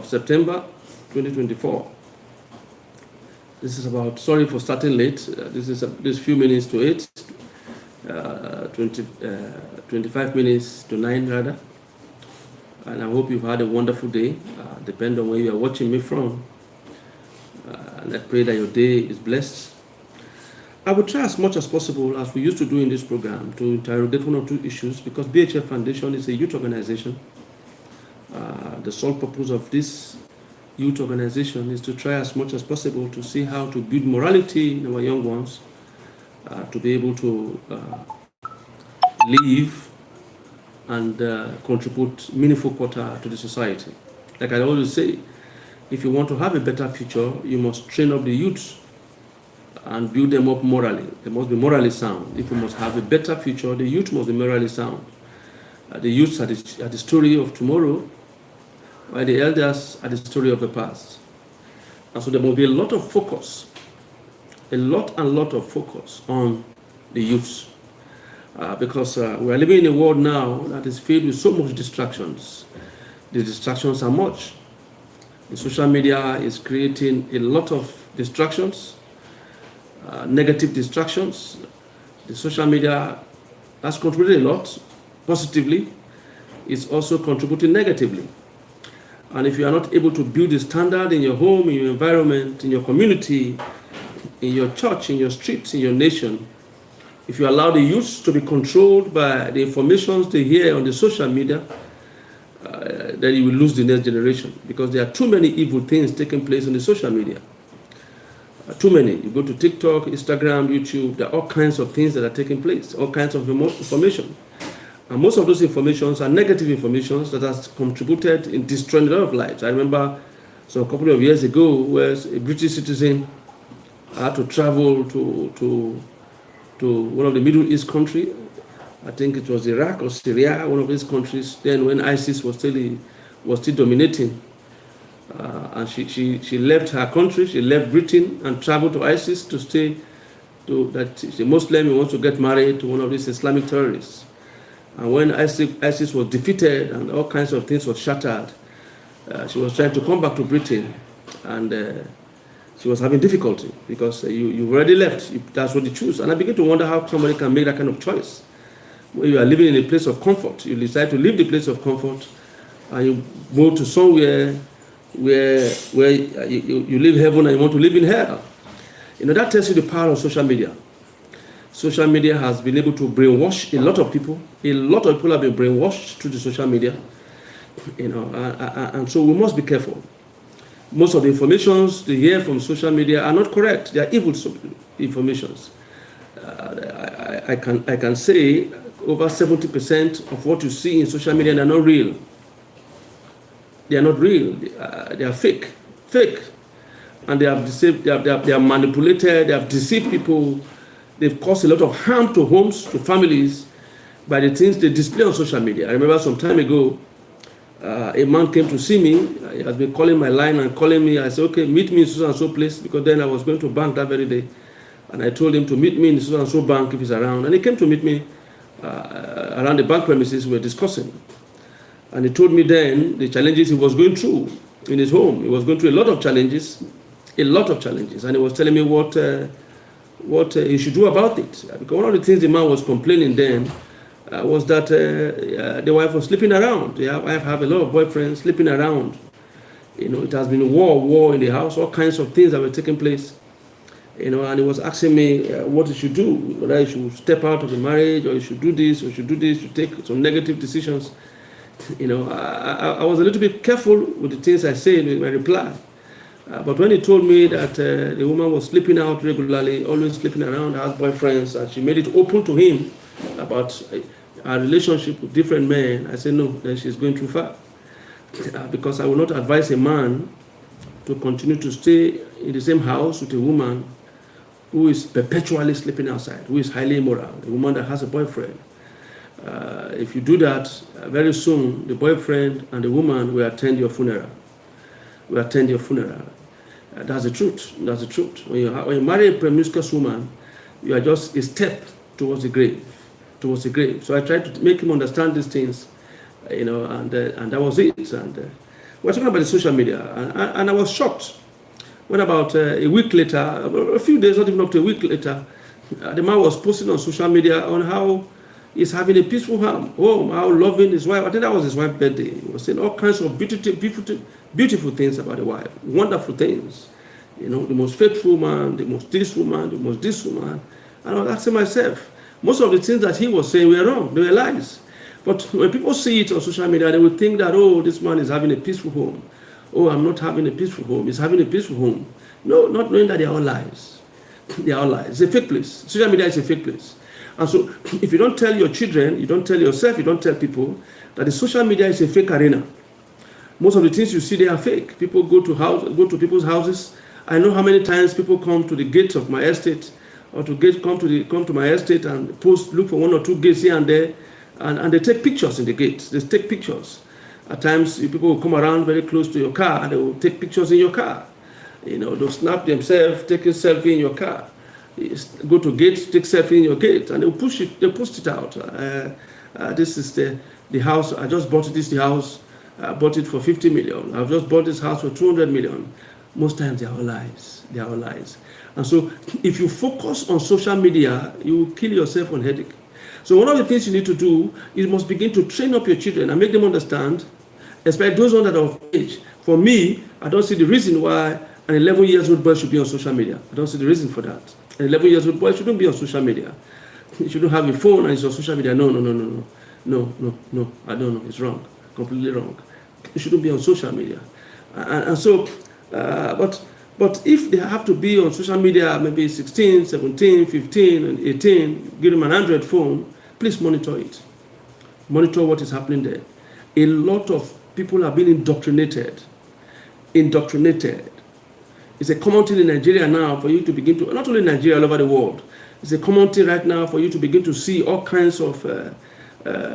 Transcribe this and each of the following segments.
of September 2024. This is about, sorry for starting late, this few minutes to 8, 25 minutes to 9 rather. And I hope you've had a wonderful day, depending on where you are watching me from. And I pray that your day is blessed. I will try as much as possible, as we used to do in this program, to interrogate one or two issues, because BHF Foundation is a youth organization. The sole purpose of this youth organization is to try as much as possible to see how to build morality in our young ones, to be able to live and contribute meaningful quota to the society. Like I always say, if you want to have a better future, you must train up the youth and build them up morally. They must be morally sound. If you must have a better future, the youth must be morally sound. The youths are the story of tomorrow, while the elders are the story of the past. And so there must be a lot of focus, a lot of focus on the youths. Because we are living in a world now that is filled with so much distractions. The distractions are much. The social media is creating a lot of distractions, negative distractions. The social media has contributed a lot positively. It's also contributing negatively. And if you are not able to build a standard in your home, in your environment, in your community, in your church, in your streets, in your nation, if you allow the youth to be controlled by the informations they hear on the social media, then you will lose the next generation, because there are too many evil things taking place on the social media. Too many. You go to TikTok, Instagram, YouTube, there are all kinds of things that are taking place, all kinds of information. And most of those informations are negative informations that has contributed in destroying a lot of lives. I remember a couple of years ago where a British citizen had to travel to one of the Middle East countries. I think it was Iraq or Syria, one of these countries, then when ISIS was still dominating. And she left her country, she left Britain and traveled to ISIS to stay, that she's a Muslim who wants to get married to one of these Islamic terrorists. And when ISIS was defeated and all kinds of things were shattered, she was trying to come back to Britain, and she was having difficulty because you've already left. That's what you choose. And I began to wonder how somebody can make that kind of choice. When you are living in a place of comfort, you decide to leave the place of comfort and you go to somewhere where you live heaven and you want to live in hell. That tells you the power of social media. Social media has been able to brainwash a lot of people. A lot of people have been brainwashed through the social media. And so we must be careful. Most of the informations they hear from social media are not correct. They are evil informations. I can say over 70% of what you see in social media are not real. They are not real. They are fake. And they have deceived. They are manipulated. They have deceived people. They've caused a lot of harm to homes, to families, by the things they display on social media. I remember some time ago, a man came to see me. He has been calling my line and calling me. I said, okay, meet me in so and so place, because then I was going to bank that very day. And I told him to meet me in so and so bank if he's around. And he came to meet me around the bank premises we were discussing. And he told me then the challenges he was going through in his home. He was going through a lot of challenges. And he was telling me what he should do about it. Because one of the things the man was complaining then was that the wife was sleeping around. The wife have a lot of boyfriends sleeping around. It has been war in the house, all kinds of things that were taking place. And he was asking me what he should do, whether he should step out of the marriage, or he should do this, or should take some negative decisions. I was a little bit careful with the things I said in my reply. But when he told me that the woman was sleeping out regularly, always sleeping around, has boyfriends, and she made it open to him about her relationship with different men, I said, no, then she's going too far. Because I will not advise a man to continue to stay in the same house with a woman who is perpetually sleeping outside, who is highly immoral, a woman that has a boyfriend. If you do that, very soon the boyfriend and the woman will attend your funeral. That's the truth. When you marry a promiscuous woman, you are just a step towards the grave. So I tried to make him understand these things, and that was it. And We're talking about the social media, and I was shocked when about a week later, a few days, not even up to a week later, the man was posting on social media on how he's having a peaceful home, how loving his wife. I think that was his wife's birthday. He was saying all kinds of beautiful things about the wife, wonderful things. You know, the most faithful man, the most this woman, the most this woman. And I was asking myself, most of the things that he was saying were wrong, they were lies. But when people see it on social media, they will think that, oh, this man is having a peaceful home. Oh, I'm not having a peaceful home. He's having a peaceful home. No, not knowing that they are all lies. They are all lies. It's a fake place. Social media is a fake place. And so if you don't tell your children, you don't tell yourself, you don't tell people that the social media is a fake arena. Most of the things you see, they are fake. People go to people's houses. I know how many times people come to the gates of my estate or come to my estate and look for one or two gates here and there, and they take pictures in the gates. They take pictures. At times, people will come around very close to your car and they will take pictures in your car. You know, they'll snap themselves, take a selfie in your car. Go to gate, take selfie in your gate, and they'll post it out. This is the house. I just bought this house. I bought it for 50 million. I've just bought this house for 200 million. Most times they are all lies. They are all lies. And so if you focus on social media, you will kill yourself on headache. So one of the things you need to do is you must begin to train up your children and make them understand, especially those ones that are of age. For me, I don't see the reason why an 11-year-old boy should be on social media. I don't see the reason for that. An 11-year-old boy shouldn't be on social media. He shouldn't have a phone and he's on social media. No. I don't know. It's wrong. Completely wrong. He shouldn't be on social media. And so, but if they have to be on social media, maybe 16, 17, 15, and 18, give them an Android phone, please monitor it. Monitor what is happening there. A lot of people are being indoctrinated. It's a common thing in Nigeria now for you to begin to, not only in Nigeria, all over the world. It's a common thing right now for you to begin to see all kinds of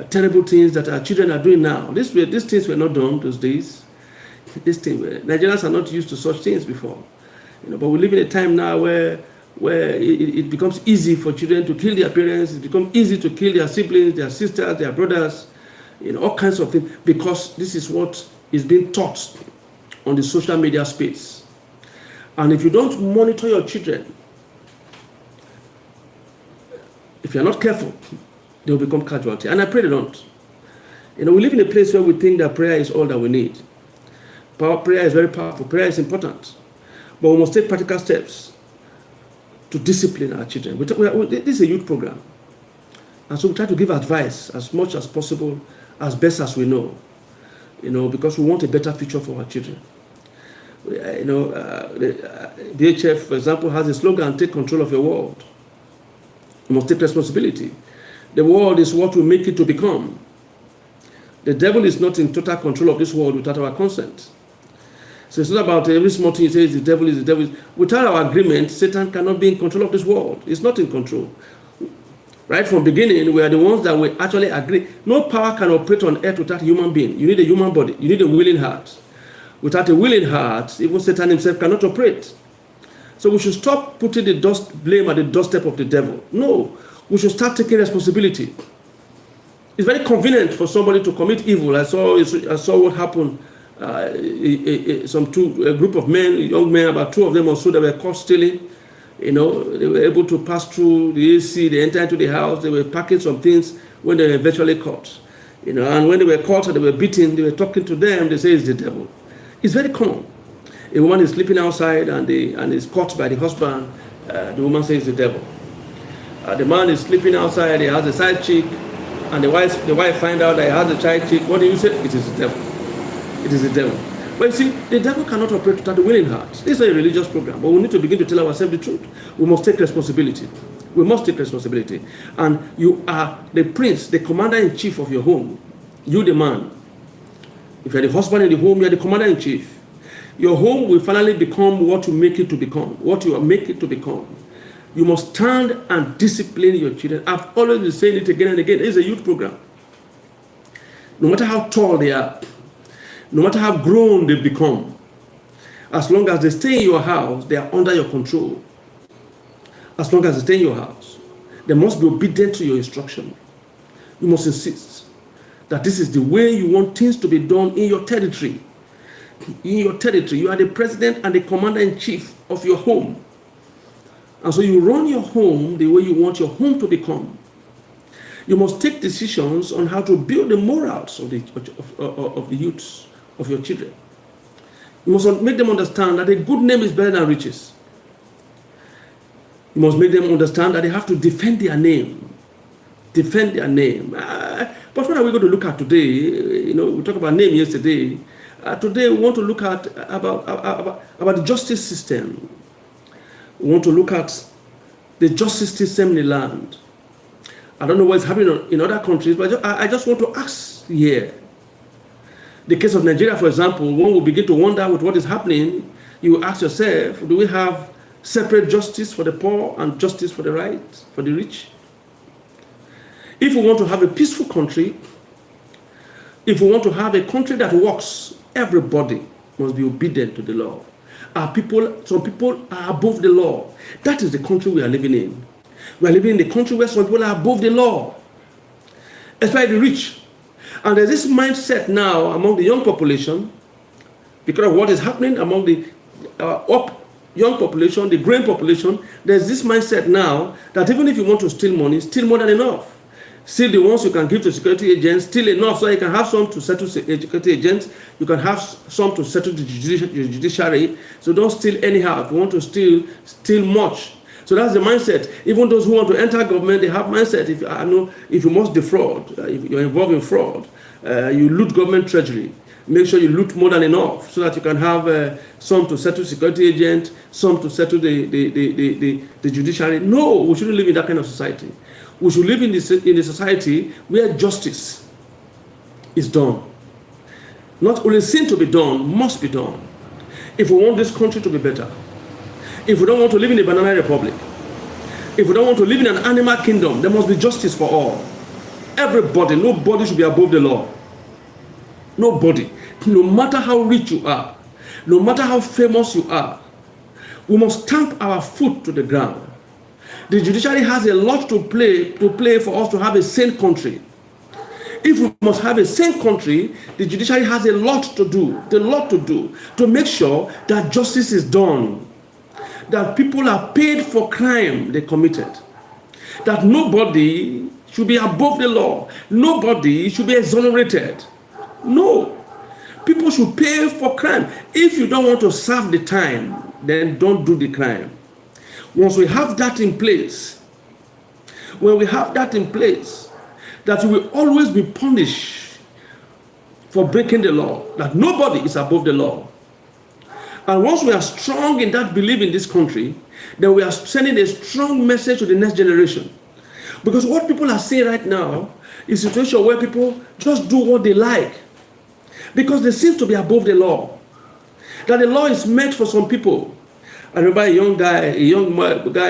terrible things that our children are doing now. These things were not done those days. Nigerians are not used to such things before. You know, but we live in a time now where it becomes easy for children to kill their parents. It becomes easy to kill their siblings, their sisters, their brothers, you know, all kinds of things, because this is what is being taught on the social media space. And if you don't monitor your children, if you're not careful, they will become casualty. And I pray they don't. You know, we live in a place where we think that prayer is all that we need. Prayer is very powerful. Prayer is important. But we must take practical steps to discipline our children. This is a youth program. And so we try to give advice as much as possible, as best as we know. You know, because we want a better future for our children. You know, BHF, for example, has a slogan, take control of your world. You must take responsibility. The world is what we make it to become. The devil is not in total control of this world without our consent. So it's not about every small thing you say is the devil is the devil. Without our agreement, Satan cannot be in control of this world. He's not in control. Right from the beginning, we are the ones that we actually agree. No power can operate on earth without a human being. You need a human body. You need a willing heart. Without a willing heart, even Satan himself cannot operate. So we should stop putting the blame at the doorstep of the devil. No, we should start taking responsibility. It's very convenient for somebody to commit evil. I saw what happened. A group of men, young men, about 2 of them or so, that were caught stealing. You know, they were able to pass through the AC, they entered into the house, they were packing some things when they were eventually caught. You know, and when they were caught and they were beaten, they were talking to them, they say it's the devil. It's very common. A woman is sleeping outside and is caught by the husband, the woman says it's the devil. The man is sleeping outside, he has a side chick, and the wife find out that he has a side chick. What do you say? It is the devil. It is the devil. But you see, the devil cannot operate without a willing heart. This is a religious program, but we need to begin to tell ourselves the truth. We must take responsibility. We must take responsibility. And you are the prince, the commander-in-chief of your home. You, the man. If you're the husband in the home, you're the commander-in-chief. Your home will finally become what you make it to become, what you make it to become. You must stand and discipline your children. I've always been saying it again and again. It's a youth program. No matter how tall they are, no matter how grown they become, as long as they stay in your house, they are under your control. As long as they stay in your house, they must be obedient to your instruction. You must insist that this is the way you want things to be done in your territory. in your territory. You are the president and the commander-in-chief of your home. And so you run your home the way you want your home to become. You must take decisions on how to build the morals of the youths, of your children. You must make them understand that a good name is better than riches. You must make them understand that they have to defend their name. Defend their name. But what are we going to look at today? You know, we talked about name yesterday. Today we want to look at about the justice system. We want to look at the justice system in the land. I don't know what's happening in other countries, but I just want to ask here. The case of Nigeria, for example, one will begin to wonder with what is happening. You will ask yourself, do we have separate justice for the poor and justice for the right, for the rich? If we want to have a peaceful country, if we want to have a country that works, everybody must be obedient to the law. Some people are above the law. That is the country we are living in. We are living in a country where some people are above the law, especially the rich. And there's this mindset now among the young population, because of what is happening among the young population, the growing population. There's this mindset now that even if you want to steal money, steal more than enough. Steal the ones you can give to security agents, steal enough so you can have some to settle security agents, you can have some to settle the judiciary. So don't steal anyhow. If you want to steal, steal much. So that's the mindset. Even those who want to enter government, they have mindset. If you must defraud, if you're involved in fraud, you loot government treasury. Make sure you loot more than enough so that you can have some to settle security agent, some to settle the judiciary. No, we shouldn't live in that kind of society. We should live in a society where justice is done. Not only sin to be done, must be done. If we want this country to be better, if we don't want to live in a banana republic, if we don't want to live in an animal kingdom, there must be justice for all. Everybody, nobody should be above the law. Nobody. No matter how rich you are, no matter how famous you are, we must stamp our foot to the ground. The judiciary has a lot to play for us to have a sane country. If we must have a sane country, the judiciary has a lot to do to make sure that justice is done, that people are paid for crime they committed, that nobody should be above the law, nobody should be exonerated. No, people should pay for crime. If you don't want to serve the time, then don't do the crime. Once we have that in place, that you will always be punished for breaking the law, that nobody is above the law. And once we are strong in that belief in this country, then we are sending a strong message to the next generation. Because what people are saying right now is a situation where people just do what they like, because they seem to be above the law. That the law is meant for some people. I remember a young guy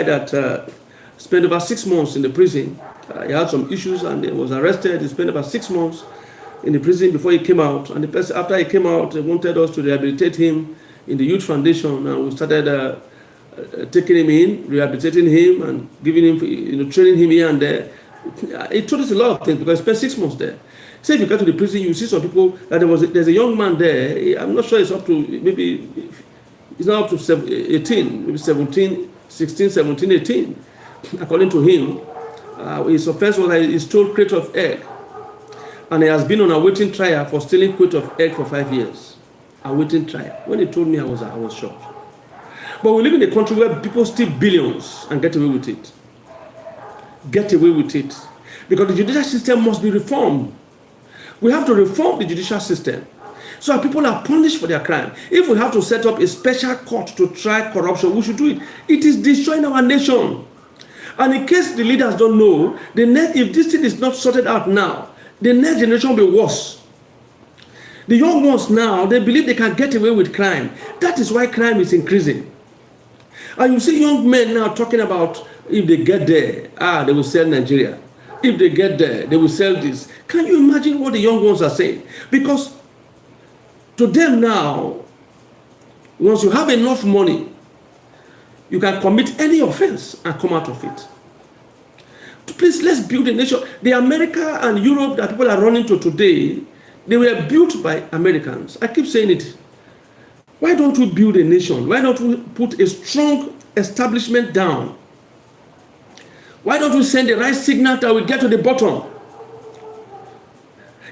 that spent about 6 months in the prison. He had some issues and he was arrested. He spent about 6 months in the prison before he came out. And the person, after he came out, they wanted us to rehabilitate him in the Youth Foundation. And we started taking him in, rehabilitating him, and giving him, training him here and there. It taught us a lot of things because he spent 6 months there. Say if you get to the prison, you see some people that there's a young man there. I'm not sure it's up to maybe. He's now up to 18, maybe 17, 16, 17, 18. According to him, his offense was that he stole crate of egg. And he has been on a waiting trial for stealing crate of egg for 5 years. A waiting trial. When he told me, I was shocked. But we live in a country where people steal billions and get away with it. Get away with it. Because the judicial system must be reformed. We have to reform the judicial system so that people are punished for their crime. If we have to set up a special court to try corruption, we should do it. It is destroying our nation. And in case the leaders don't know, if this thing is not sorted out now, the next generation will be worse. The young ones now, they believe they can get away with crime. That is why crime is increasing. And you see young men now talking about if they get there, they will sell Nigeria. If they get there, they will sell this. Can you imagine what the young ones are saying? Because to them now, once you have enough money, you can commit any offense and come out of it. Please, let's build a nation. The America and Europe that people are running to today, they were built by Americans. I keep saying it. Why don't we build a nation? Why don't we put a strong establishment down? Why don't we send the right signal that we get to the bottom?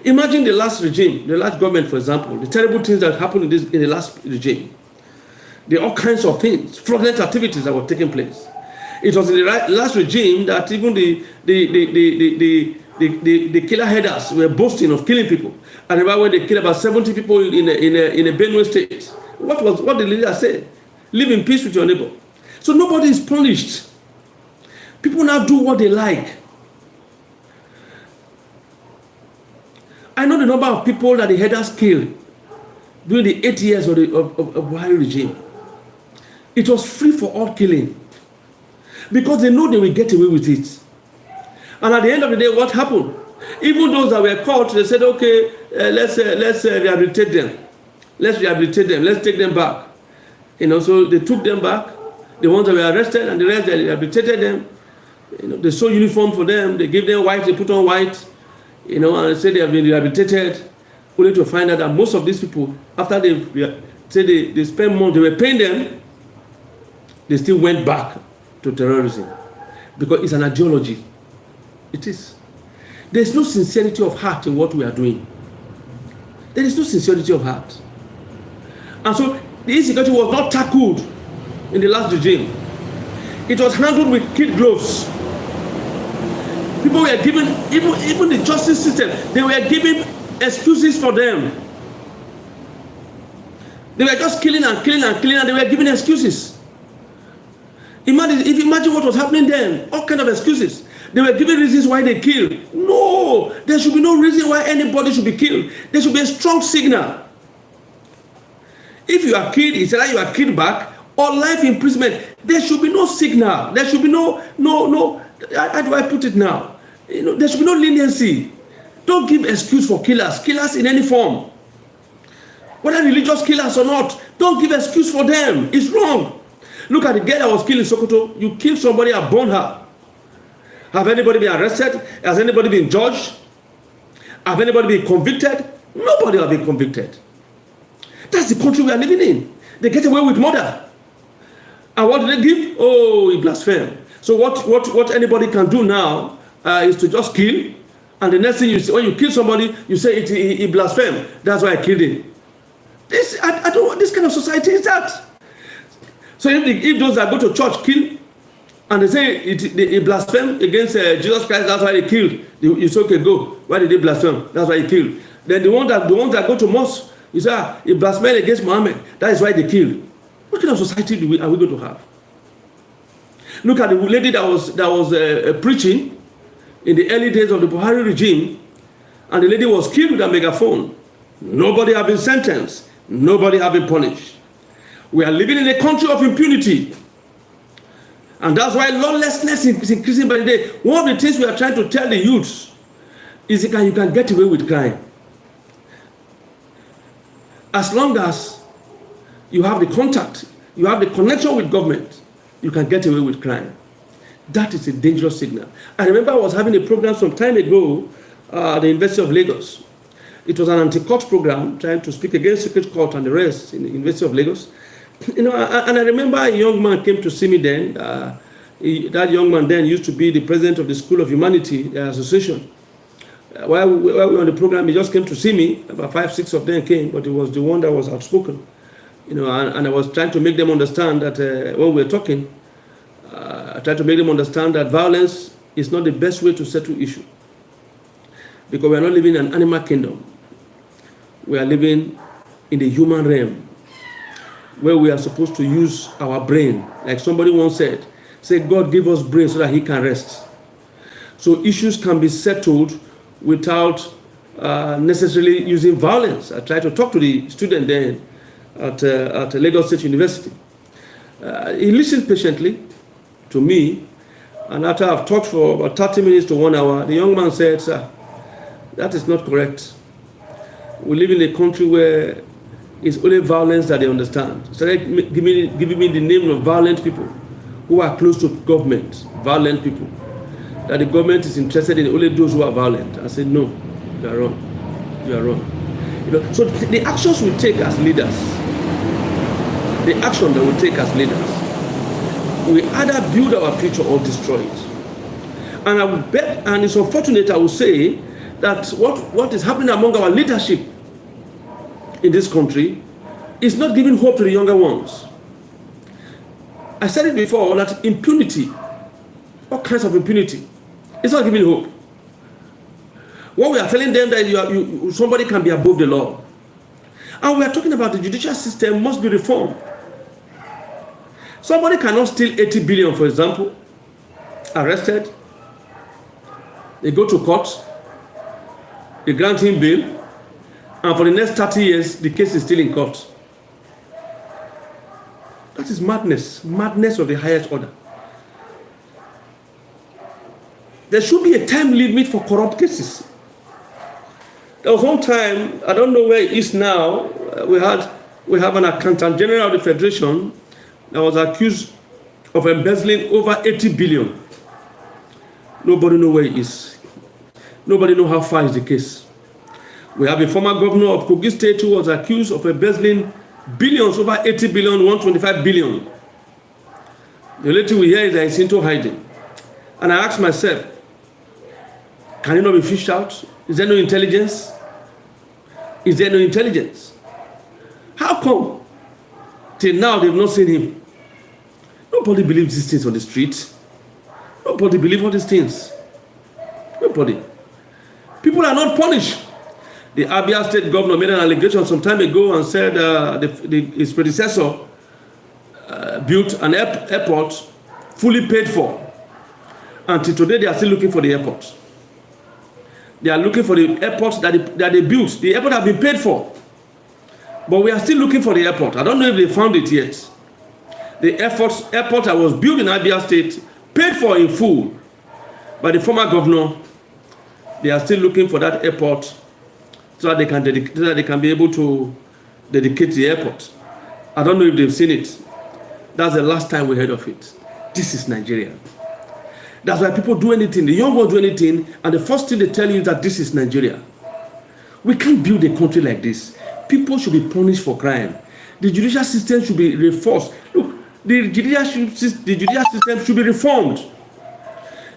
Imagine the last regime, the last government, for example, the terrible things that happened in the last regime. There are all kinds of things, fraudulent activities that were taking place. It was in the last regime that even the killer headers were boasting of killing people. And remember when they killed about 70 people in a Benue state. What did the leader say? Live in peace with your neighbor. So nobody is punished. People now do what they like. I know the number of people that the headers killed during the 8 years of Buhari regime. It was free for all killing because they know they will get away with it. And at the end of the day, what happened? Even those that were caught, they said, okay, let's rehabilitate them. Let's rehabilitate them. Let's take them back. So they took them back. The ones that were arrested and the rest, they rehabilitated them. They sewed uniform for them. They gave them white. They put on white. And they said they have been rehabilitated. Only to find out that most of these people, after they spent months, they were paying them. They still went back to terrorism because it's an ideology. It is. There's no sincerity of heart in what we are doing. There is no sincerity of heart. And so the insecurity was not tackled in the last regime. It was handled with kid gloves. People were given, even the justice system, they were giving excuses for them. They were just killing and killing and killing, and they were giving excuses. Imagine what was happening then. All kind of excuses. They were giving reasons why they killed. No, there should be no reason why anybody should be killed. There should be a strong signal. If you are killed, it's either you are killed back or life imprisonment. There should be no signal. There should be no. How do I put it now? There should be no leniency. Don't give excuse for killers. Killers in any form, whether religious killers or not. Don't give excuse for them. It's wrong. Look at the girl that was killed in Sokoto. You kill somebody and burn her. Have anybody been arrested? Has anybody been judged? Have anybody been convicted? Nobody has been convicted. That's the country we are living in. They get away with murder. And what do they give? Oh, he blasphemed. So what anybody can do now is to just kill. And the next thing you say, when you kill somebody, you say he blasphemed. That's why I killed him. I don't want this kind of society is that. So if those that go to church kill, and they say he blasphemed against Jesus Christ, that's why they killed. You say, okay, go. Why did they blaspheme? That's why he killed. Then the ones that go to mosque, you say, he blasphemed against Muhammad. That is why they killed. What kind of society are we going to have? Look at the lady that was preaching in the early days of the Buhari regime, and the lady was killed with a megaphone. Nobody has been sentenced. Nobody has been punished. We are living in a country of impunity. And that's why lawlessness is increasing by the day. One of the things we are trying to tell the youths is that you can get away with crime. As long as you have the contact, you have the connection with government, you can get away with crime. That is a dangerous signal. I remember I was having a program some time ago at the University of Lagos. It was an anti-court program trying to speak against secret court and the rest in the University of Lagos. And I remember a young man came to see me then. That young man then used to be the president of the School of Humanity, the association. While we were on the program, he just came to see me. About 5, 6 of them came, but it was the one that was outspoken. And I was trying to make them understand that when we were talking, I tried to make them understand that violence is not the best way to settle issue. Because we are not living in an animal kingdom. We are living in the human realm, where we are supposed to use our brain. Like somebody once said, say God gave us brain so that he can rest. So issues can be settled without necessarily using violence. I tried to talk to the student then at Lagos State University. He listened patiently to me, and after I've talked for about 30 minutes to 1 hour, the young man said, sir, that is not correct. We live in a country where it's only violence that they understand. So they giving me the name of violent people who are close to government, violent people. That the government is interested in only those who are violent. I said, no, you are wrong. You are wrong. So the actions we take as leaders the action that we take as leaders. We either build our future or destroy it. And I would bet, and it's unfortunate, I would say, that what is happening among our leadership in this country is not giving hope to the younger ones. I said it before, that impunity, all kinds of impunity, it's not giving hope. What we are telling them that somebody can be above the law. And we are talking about the judicial system must be reformed. Somebody cannot steal 80 billion, for example, arrested, they go to court, they grant him bail, and for the next 30 years, the case is still in court. That is madness, madness of the highest order. There should be a time limit for corrupt cases. There was one time, I don't know where it is now, we have an accountant general of the Federation that was accused of embezzling over 80 billion. Nobody knows where he is. Nobody knows how far is the case. We have a former governor of Kogi State who was accused of embezzling billions, over 80 billion, 125 billion. The only thing we hear is that he's into hiding. And I asked myself, can he not be fished out? Is there no intelligence? Is there no intelligence? How come till now they've not seen him? Nobody believes these things on the street. Nobody believes all these things. Nobody. People are not punished. The Abia State governor made an allegation some time ago and said his predecessor built an airport fully paid for. Until today, they are still looking for the airport. They are looking for the airport that they built. The airport has been paid for. But we are still looking for the airport. I don't know if they found it yet. The airport that was built in Abia State, paid for in full by the former governor, they are still looking for that airport so that they can be able to dedicate the airport. I don't know if they've seen it. That's the last time we heard of it. This is Nigeria. That's why people do anything. The young ones do anything, and the first thing they tell you is that this is Nigeria. We can't build a country like this. People should be punished for crime. The judicial system should be reinforced. Look, the judicial system should be reformed.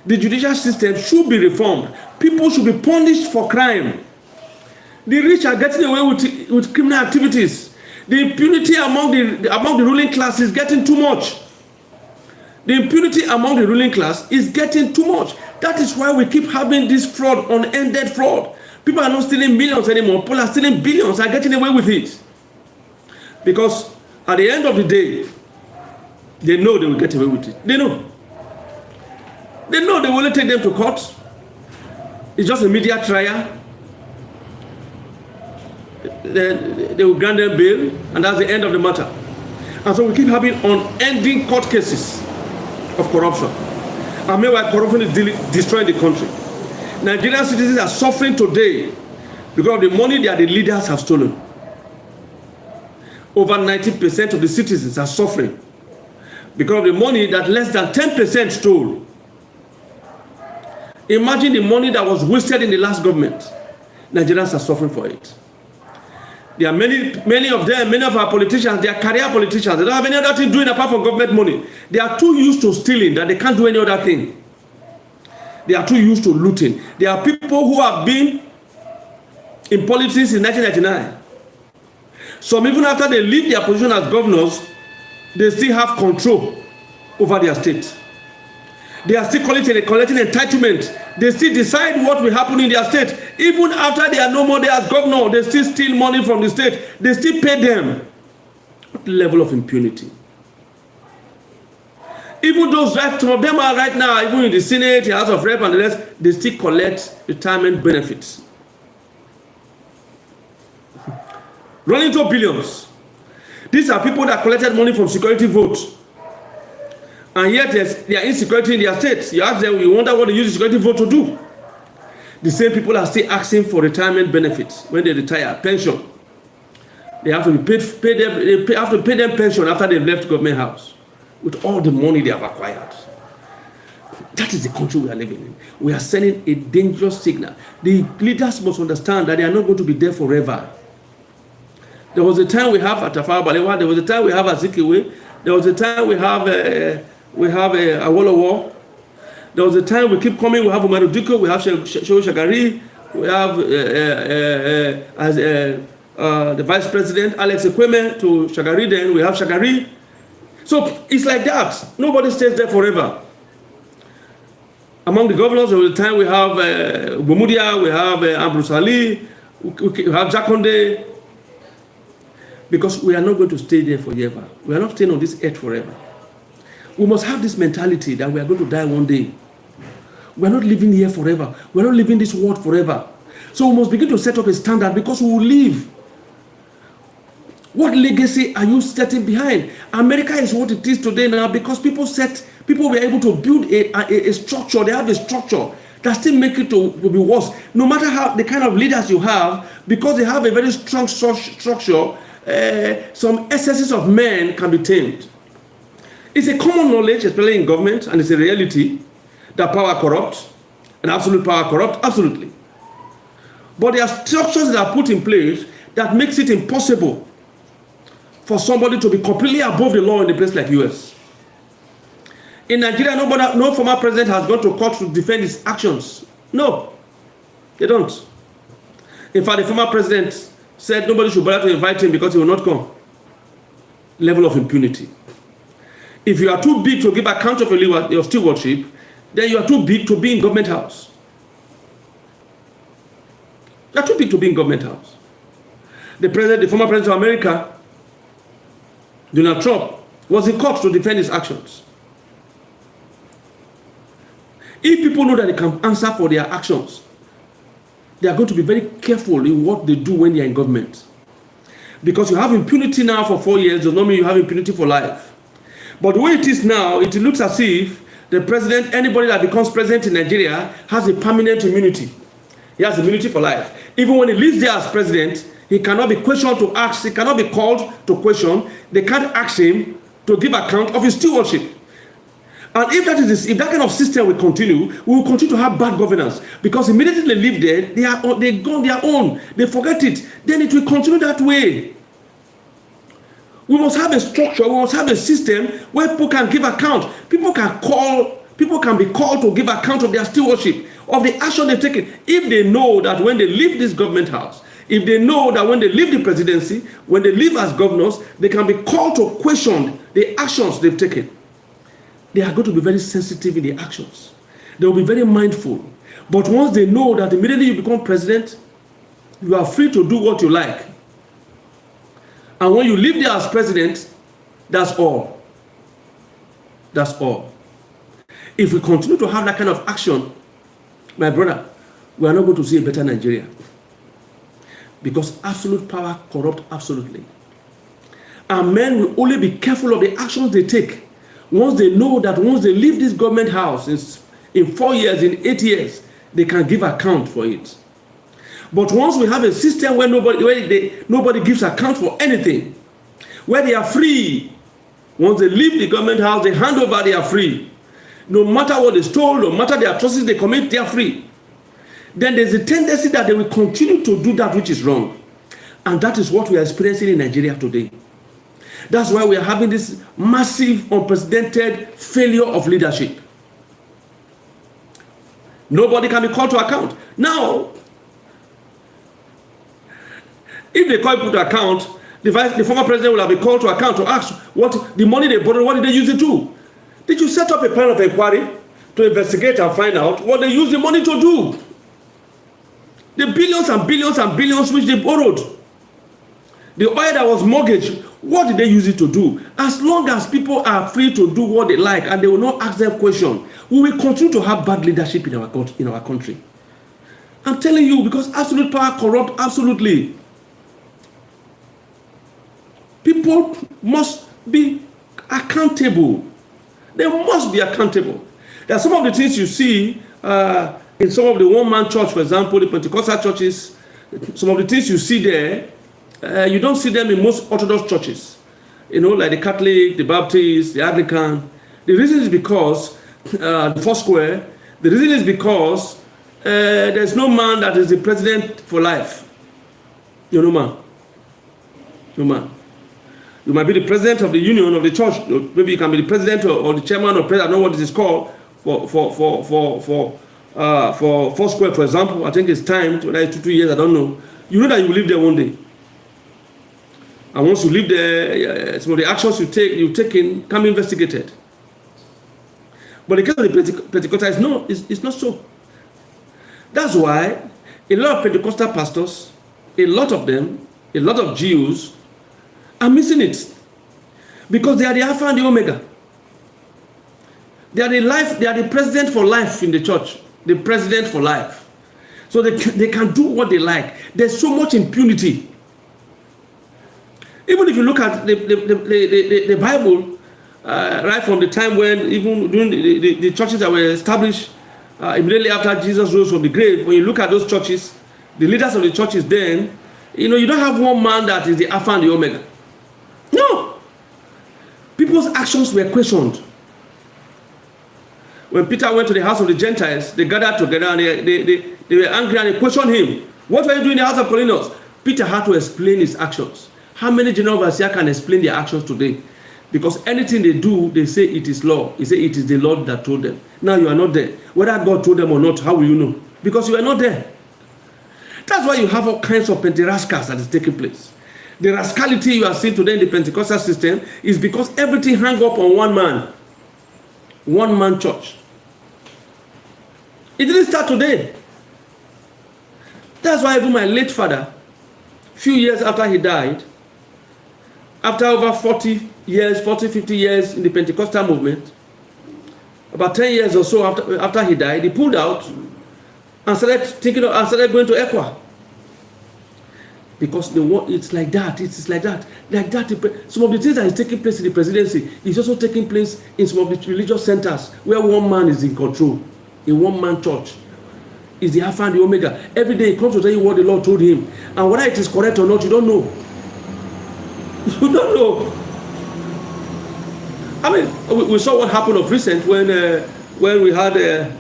The judicial system should be reformed. People should be punished for crime. The rich are getting away with criminal activities. The impunity among the ruling class is getting too much. The impunity among the ruling class is getting too much. That is why we keep having this fraud, unended fraud. People are not stealing millions anymore. People are stealing billions, are getting away with it. Because at the end of the day, they know they will get away with it. They know. They know they will only take them to court. It's just a media trial. They will grant them bail, and that's the end of the matter. And so we keep having unending court cases of corruption. And meanwhile, corruption is destroying the country. Nigerian citizens are suffering today because of the money that the leaders have stolen. Over 90% of the citizens are suffering because of the money that less than 10% stole. Imagine the money that was wasted in the last government. Nigerians are suffering for it. There are many of our politicians, they are career politicians. They don't have any other thing doing apart from government money. They are too used to stealing that they can't do any other thing. They are too used to looting. There are people who have been in politics in 1999. Some even after they leave their position as governors, they still have control over their state. They are still collecting entitlement. They still decide what will happen in their state. Even after they are no more there as governor, they still steal money from the state. They still pay them. What level of impunity? Even those, some of them are right now, even in the Senate, the House of Rep and the rest, they still collect retirement benefits. Running to billions. These are people that collected money from security votes. And yet there are insecurity in their states. You ask them, you wonder what they use the security vote to do. The same people are still asking for retirement benefits when they retire, pension. They have to be they have to pay them pension after they've left government house with all the money they have acquired. That is the country we are living in. We are sending a dangerous signal. The leaders must understand that they are not going to be there forever. There was a time we have Tafawa Balewa. There was a time we have Azikiwe. There was a time we have Awolowo. There was a time we keep coming. We have Umaru Diko. We have Shehu Shagari. We have the Vice President Alex Ekweme to Shagari. Then we have Shagari. So it's like that. Nobody stays there forever. Among the governors, there was a time we have Bomudia. We have Ambrose Ali. We have Jakonde. Because we are not going to stay there forever. We are not staying on this earth forever. We must have this mentality that we are going to die one day. We are not living here forever. We are not living this world forever. So we must begin to set up a standard because we will live. What legacy are you setting behind? America is what it is today now because people were able to build a structure. They have a structure that still make it to be worse. No matter how the kind of leaders you have, because they have a very strong structure, some excesses of men can be tamed. It's a common knowledge, especially in government, and it's a reality that power corrupts, and absolute power corrupts, absolutely. But there are structures that are put in place that makes it impossible for somebody to be completely above the law in a place like US. In Nigeria, no former president has gone to court to defend his actions. No, they don't. In fact, the former president said nobody should bother to invite him because he will not come. Level of impunity. If you are too big to give account of your stewardship, then you are too big to be in government house. You are too big to be in government house. The former president of America, Donald Trump, was in court to defend his actions. If people know that they can answer for their actions, they are going to be very careful in what they do when they are in government. Because you have impunity now for 4 years does not mean you have impunity for life. But the way it is now, it looks as if the president, anybody that becomes president in Nigeria, has a permanent immunity. He has immunity for life. Even when he lives there as president, he cannot be questioned to ask, he cannot be called to question. They can't ask him to give account of his stewardship. And if that kind of system will continue, we will continue to have bad governance. Because immediately they leave there, they go on their own, they forget it. Then it will continue that way. We must have a structure, we must have a system where people can give account. People can be called to give account of their stewardship, of the action they've taken. If they know that when they leave this government house, if they know that when they leave the presidency, when they leave as governors, they can be called to question the actions they've taken. They are going to be very sensitive in their actions. They will be very mindful. But once they know that immediately you become president, you are free to do what you like. And when you live there as president, that's all. That's all. If we continue to have that kind of action, my brother, we are not going to see a better Nigeria. Because absolute power corrupts absolutely. And men will only be careful of the actions they take. Once they know that once they leave this government house in 4 years, in 8 years, they can give account for it. But once we have a system where nobody gives account for anything, where they are free, once they leave the government house, they hand over, they are free. No matter what they stole, no matter the atrocities they commit, they are free. Then there's a tendency that they will continue to do that which is wrong. And that is what we are experiencing in Nigeria today. That's why we are having this massive, unprecedented failure of leadership. Nobody can be called to account. Now, if they call people to account, the former president will have been called to account to ask what the money they borrowed, what did they use it to? Did you set up a panel of inquiry to investigate and find out what they used the money to do? The billions and billions and billions which they borrowed. The oil that was mortgaged, what did they use it to do? As long as people are free to do what they like and they will not ask them questions, we will continue to have bad leadership in our country. I'm telling you, because absolute power corrupts absolutely. People must be accountable. They must be accountable. There are some of the things you see in some of the one-man church, for example, the Pentecostal churches, some of the things you see there, you don't see them in most Orthodox churches. You know, like the Catholic, the Baptist, the Anglican. The reason is because, the Foursquare, the reason is because there's no man that is the president for life. You know, man. No man. You might be the president of the union of the church. Maybe you can be the president or the chairman or president. I don't know what this is called for Foursquare, for example. I think it's timed. Whether it's 2 years, I don't know. You know that you will live there one day. And once you live there, some of the actions you take in can be investigated. But the case of the Pentecostals, it's not so. That's why a lot of Pentecostal pastors, a lot of them, a lot of Jews, are missing it. Because they are the Alpha and the Omega. They are the president for life in the church. The president for life. So they can do what they like. There's so much impunity. Even if you look at the Bible, right from the time when, even during the churches that were established immediately after Jesus rose from the grave, when you look at those churches, the leaders of the churches then, you don't have one man that is the Alpha and the Omega. No. People's actions were questioned. When Peter went to the house of the Gentiles, they gathered together and they were angry and they questioned him. What were you doing in the house of Cornelius? Peter had to explain his actions. How many general overseers can explain their actions today? Because anything they do, they say it is law. He said it is the Lord that told them. Now you are not there. Whether God told them or not, how will you know? Because you are not there. That's why you have all kinds of Penterascals that is taking place. The rascality you are seeing today in the Pentecostal system is because everything hung up on one man. One man church. It didn't start today. That's why even my late father, few years after he died, after over 50 years in the Pentecostal movement, about 10 years or so after he died, he pulled out and started going to ECWA. Because it's like that. Some of the things that is taking place in the presidency is also taking place in some of the religious centers where one man is in control. A one-man church is the Alpha and the Omega. Every day he comes to tell you what the Lord told him. And whether it is correct or not, you don't know. You don't know. I mean, we saw what happened of recent when we had a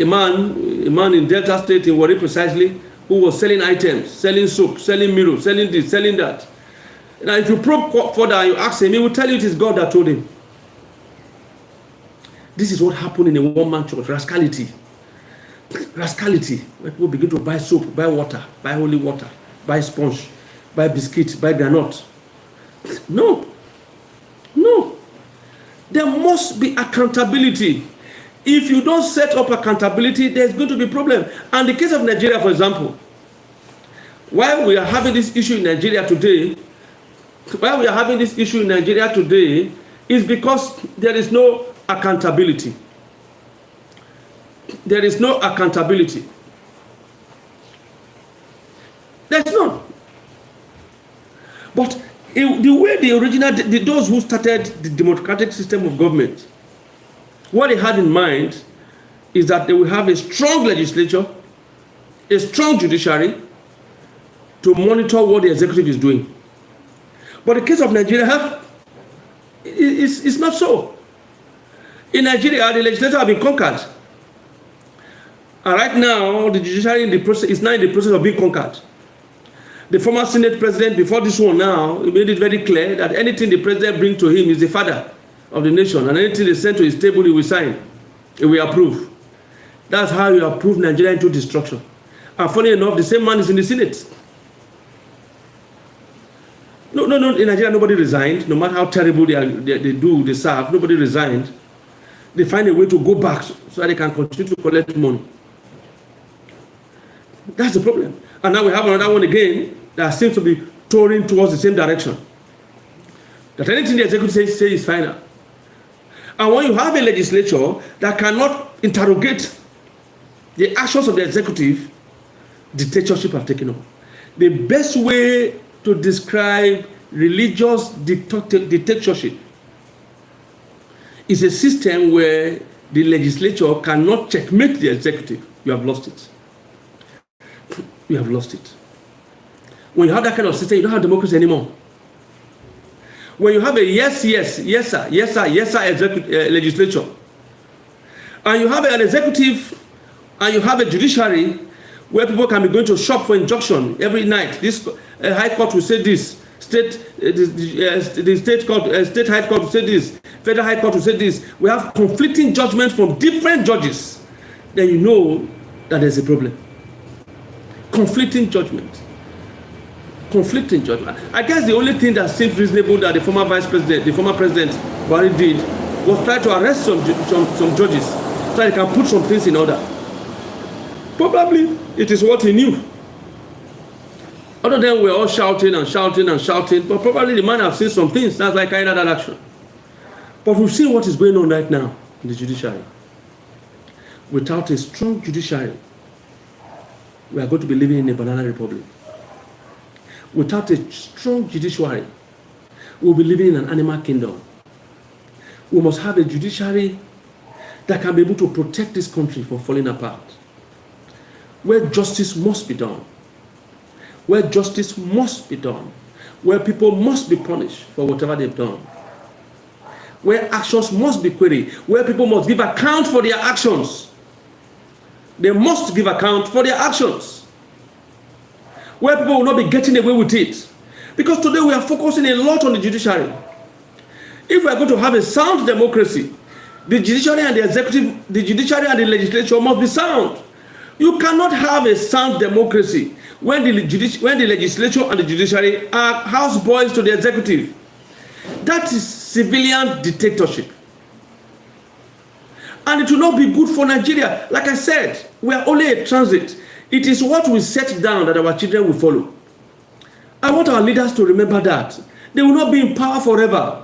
man in Delta State in Warri precisely, who was selling items, selling soap, selling mirrors, selling this, selling that. Now, if you probe further and you ask him, he will tell you it is God that told him. This is what happened in a one-man church. Rascality. Rascality. When people begin to buy soap, buy water, buy holy water, buy sponge, buy biscuit, buy granite. No. There must be accountability. If you don't set up accountability, there's going to be a problem. And the case of Nigeria, for example, while we are having this issue in Nigeria today, is because there is no accountability. There is no accountability. There's none. But the way those who started the democratic system of government, what they had in mind is that they will have a strong legislature, a strong judiciary to monitor what the executive is doing. But the case of Nigeria is not so. In Nigeria, the legislature has been conquered. And right now, the judiciary is now in the process of being conquered. The former Senate president, before this one now, he made it very clear that anything the president brings to him is the father of the nation, and anything they send to his table, he will sign. He will approve. That's how you approve Nigeria into destruction. And funny enough, the same man is in the Senate. No, in Nigeria, nobody resigned. No matter how terrible they serve, nobody resigned. They find a way to go back so that they can continue to collect money. That's the problem. And now we have another one again that seems to be touring towards the same direction. That anything the executive says is final. And when you have a legislature that cannot interrogate the actions of the executive, dictatorship have taken over. The best way to describe religious dictatorship is a system where the legislature cannot checkmate the executive. You have lost it. You have lost it. When you have that kind of system, you don't have democracy anymore. When you have a yes sir legislature, and you have an executive, and you have a judiciary where people can be going to shop for injunction every night. This high court will say this, The state court, state high court will say this, federal high court will say this. We have conflicting judgments from different judges. Then you know that there's a problem. Conflicting judgment. Conflicting judgment. I guess the only thing that seems reasonable that the former president Buhari did was try to arrest some judges so he can put some things in order. Probably it is what he knew. Other than we're all shouting, but probably the man has seen some things. That's why carried out that action. But we've seen what is going on right now in the judiciary. Without a strong judiciary, we are going to be living in a banana republic. Without a strong judiciary, we'll be living in an animal kingdom. We must have a judiciary that can be able to protect this country from falling apart. Where justice must be done. Where justice must be done. Where people must be punished for whatever they've done. Where actions must be queried. Where people must give account for their actions. They must give account for their actions. Where people will not be getting away with it. Because today we are focusing a lot on the judiciary. If we are going to have a sound democracy, the judiciary and the executive, the judiciary and the legislature must be sound. You cannot have a sound democracy when the legislature and the judiciary are houseboys to the executive. That is civilian dictatorship. And it will not be good for Nigeria. Like I said, we are only a transit. It is what we set down that our children will follow. I want our leaders to remember that. They will not be in power forever.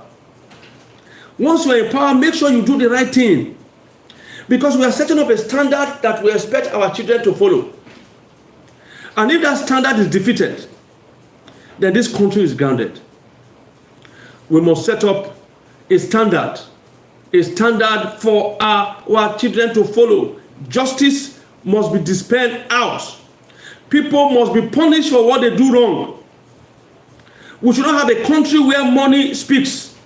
Once you are in power, make sure you do the right thing. Because we are setting up a standard that we expect our children to follow. And if that standard is defeated, then this country is grounded. We must set up a standard for our children to follow. Justice must be dispelled out. People must be punished for what they do wrong. We should not have a country where money speaks.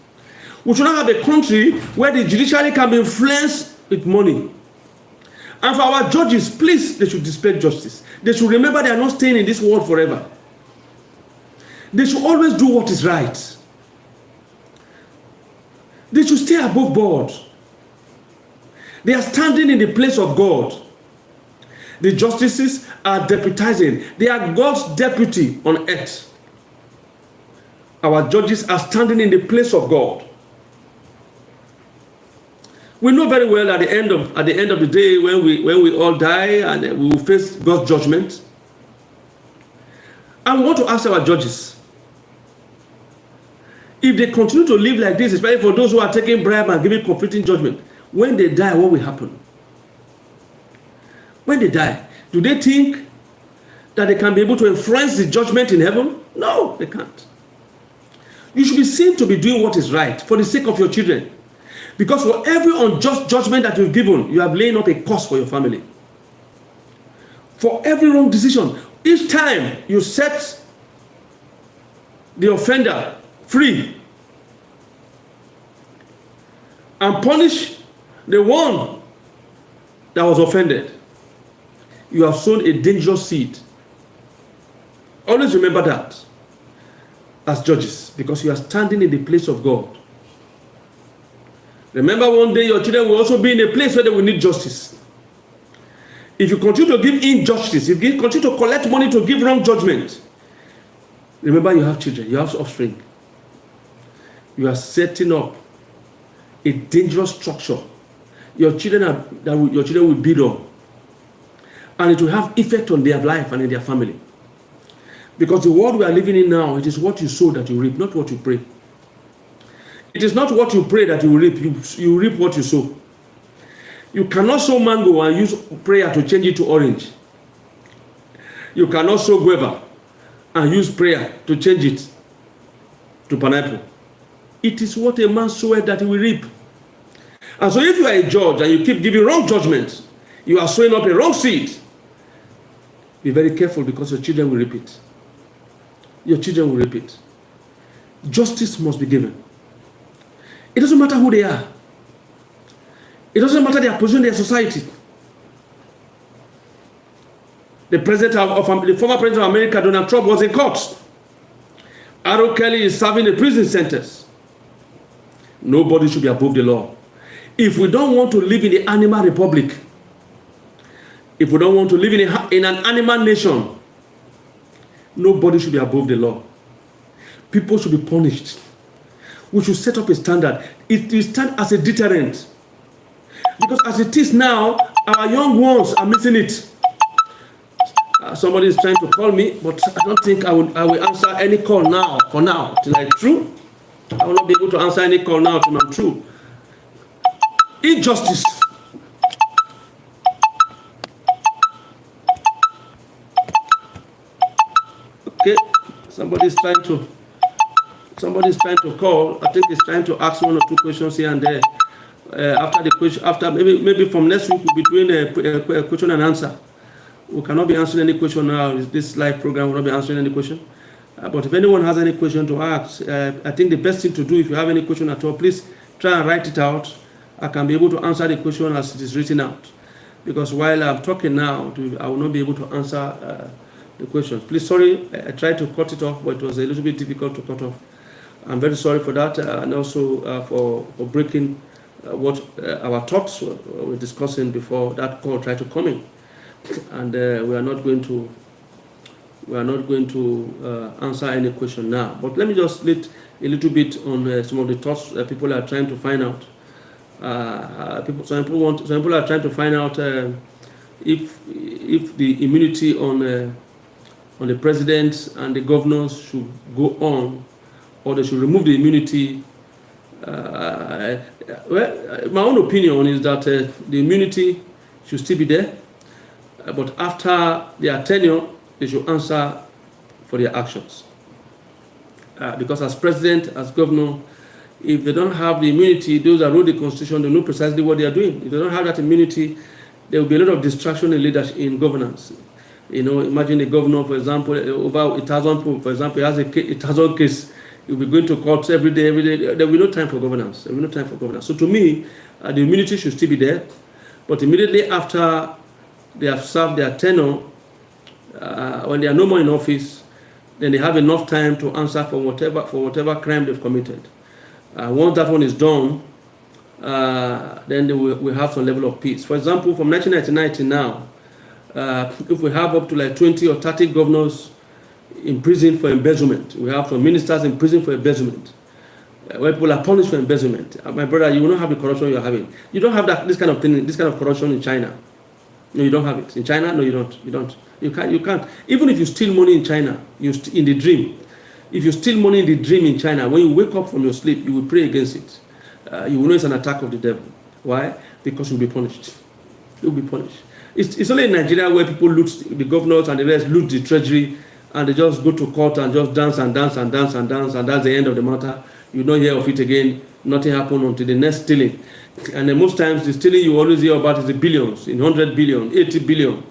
We should not have a country where the judiciary can be influenced with money. And for our judges, please, they should display justice. They should remember they are not staying in this world forever. They should always do what is right. They should stay above board. They are standing in the place of God. The justices are deputizing. They are God's deputy on earth. Our judges are standing in the place of God. We know very well at the end of the day, when we all die and we will face God's judgment. And we want to ask our judges, if they continue to live like this, especially for those who are taking bribe and giving conflicting judgment, when they die, what will happen? When they die, do they think that they can be able to influence the judgment in heaven? No, they can't. You should be seen to be doing what is right for the sake of your children. Because for every unjust judgment that you've given, you have laid up a cost for your family. For every wrong decision, each time you set the offender free and punish the one that was offended, you have sown a dangerous seed. Always remember that as judges, because you are standing in the place of God. Remember, one day your children will also be in a place where they will need justice. If you continue to give injustice, if you continue to collect money to give wrong judgment, remember you have children, you have offspring. You are setting up a dangerous structure. Your children will build on. And it will have effect on their life and in their family. Because the world we are living in now, it is what you sow that you reap, not what you pray. It is not what you pray that you reap. You reap what you sow. You cannot sow mango and use prayer to change it to orange. You cannot sow guava and use prayer to change it to pineapple. It is what a man soweth that he will reap. And so if you are a judge and you keep giving wrong judgment, you are sowing up a wrong seed. Be very careful, because your children will reap it. Your children will reap it. Justice must be given. It doesn't matter who they are. It doesn't matter their position in their society. The former president of America, Donald Trump, was in court. Aro Kelly is serving a prison sentence. Nobody should be above the law. If we don't want to live in the animal republic, if we don't want to live in an animal nation, nobody should be above the law. People should be punished. We should set up a standard. It will stand as a deterrent. Because as it is now, our young ones are missing it. Somebody is trying to call me, but I don't think I will answer any call now, for now, till I'm through. I will not be able to answer any call now till I'm through. Injustice. Okay, somebody is trying to call. I think he's trying to ask one or two questions here and there. After the question, maybe from next week we'll be doing a question and answer. We cannot be answering any question now. This live program will not be answering any question. But if anyone has any question to ask, I think the best thing to do, if you have any question at all, please try and write it out. I can be able to answer the question as it is written out. Because while I'm talking now, I will not be able to answer the questions. Please, sorry, I tried to cut it off, but it was a little bit difficult to cut off. I'm very sorry for that, and also for breaking what our thoughts were discussing before that call tried to come in. And we are not going to answer any question now. But let me just let a little bit on some of the thoughts people are trying to find out. Some people are trying to find out if the immunity on the president and the governors should go on, or they should remove the immunity. Well, my own opinion is that the immunity should still be there. But after their tenure, they should answer for their actions. Because as president, as governor, if they don't have the immunity, those that wrote the constitution, they know precisely what they are doing. If they don't have that immunity, there will be a lot of distraction in leadership, in governance. You know, imagine a governor, for example, over 1,000 people, for example, he has a 1,000 case. He'll be going to court every day. There will be no time for governance. There will be no time for governance. So to me, the immunity should still be there. But immediately after they have served their tenure, when they are no more in office, then they have enough time to answer for whatever crime they've committed. Once that one is done, then we have some level of peace. For example, from 1999 to now, if we have up to like 20 or 30 governors in prison for embezzlement, we have some ministers in prison for embezzlement, where people are punished for embezzlement. My brother, you will not have the corruption you're having. You don't have this kind of thing, this kind of corruption in China. No, you don't have it. In China, no, you don't. You can't. Even if you steal money in China, in the dream. If you steal money in the dream in China, when you wake up from your sleep, you will pray against it. You will know it's an attack of the devil. Why? Because you'll be punished. You'll be punished. It's only in Nigeria where people loot, the governors and the rest loot the treasury, and they just go to court and just dance, and that's the end of the matter. You don't hear of it again. Nothing happened until the next stealing. And then most times the stealing you always hear about is the billions, in 100 billion, 80 billion.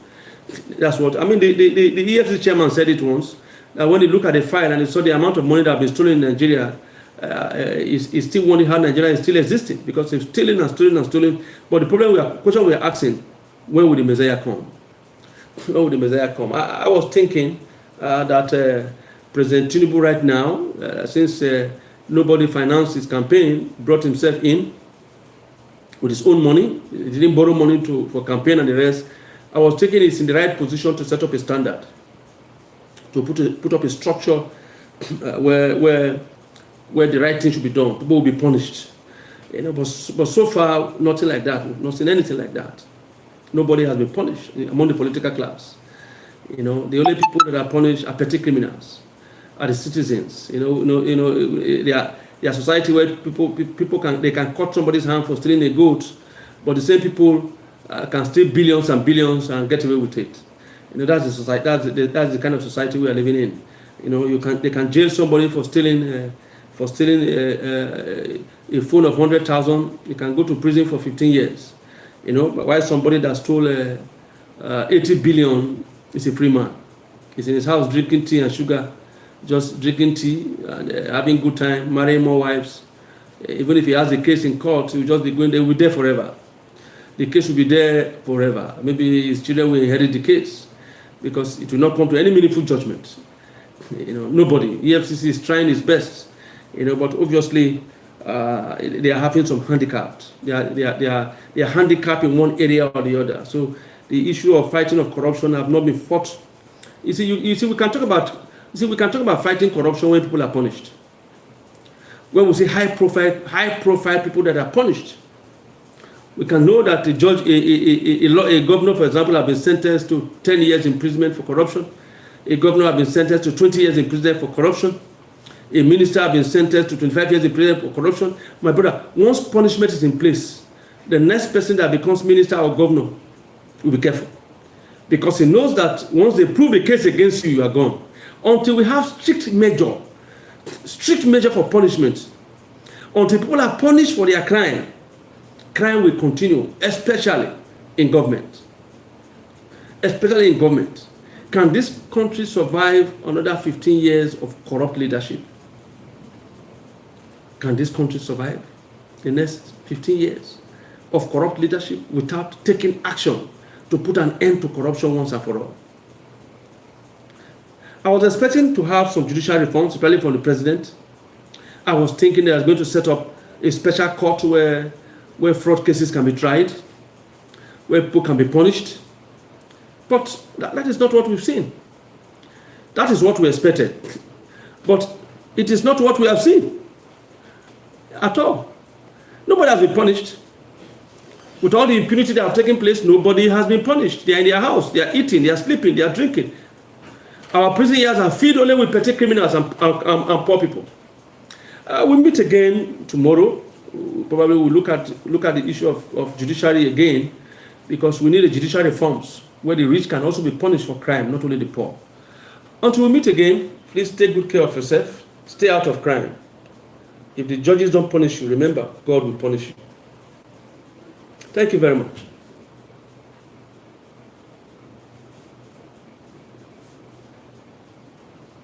That's what, I mean, the EFCC chairman said it once, that when he looked at the file and he saw the amount of money that has been stolen in Nigeria, he still wondering how Nigeria is still existing, because they've stolen and stolen and stolen. But the question we are asking, when will the Messiah come? When will the Messiah come? I was thinking that President Tinubu right now, since nobody financed his campaign, brought himself in with his own money. He didn't borrow money for campaign and the rest. I was thinking he's in the right position to set up a standard, to put up a structure where the right thing should be done. People will be punished. You know, but so far, nothing like that. We've not seen anything like that. Nobody has been punished among the political class. You know, the only people that are punished are petty criminals, are the citizens. They are society where people can cut somebody's hand for stealing a goat, but the same people can steal billions and billions and get away with it. You know, that's the society. That's the kind of society we are living in. You know, they can jail somebody for stealing a phone of 100,000. You can go to prison for 15 years. You know, while somebody that stole 80 billion is a free man. He's in his house drinking tea and sugar, just drinking tea and having good time, marrying more wives. Even if he has a case in court, he will just be going there. He will be there forever. The case will be there forever. Maybe his children will inherit the case, because it will not come to any meaningful judgment. Nobody. EFCC is trying its best, but obviously they are having some handicaps. They are handicapped in one area or the other. So the issue of fighting of corruption have not been fought. You see, we can talk about fighting corruption when people are punished. When we say high profile people that are punished, we can know that a judge, a governor, for example, has been sentenced to 10 years imprisonment for corruption. A governor has been sentenced to 20 years imprisonment for corruption. A minister has been sentenced to 25 years imprisonment for corruption. My brother, once punishment is in place, the next person that becomes minister or governor will be careful. Because he knows that once they prove a case against you, you are gone. Until we have strict measure for punishment, until people are punished for their crime will continue, especially in government. Especially in government. Can this country survive another 15 years of corrupt leadership? Can this country survive the next 15 years of corrupt leadership without taking action to put an end to corruption once and for all? I was expecting to have some judicial reforms, especially from the president. I was thinking that I was going to set up a special court where fraud cases can be tried, where people can be punished. But that is not what we've seen. That is what we expected. But it is not what we have seen at all. Nobody has been punished. With all the impunity that have taken place, nobody has been punished. They are in their house, they are eating, they are sleeping, they are drinking. Our prison yards are filled only with petty criminals and poor people. We'll meet again tomorrow. Probably we'll look at the issue of judiciary again, because we need a judicial reforms where the rich can also be punished for crime, not only the poor. Until we meet again, please take good care of yourself. Stay out of crime. If the judges don't punish you, remember, God will punish you. Thank you very much.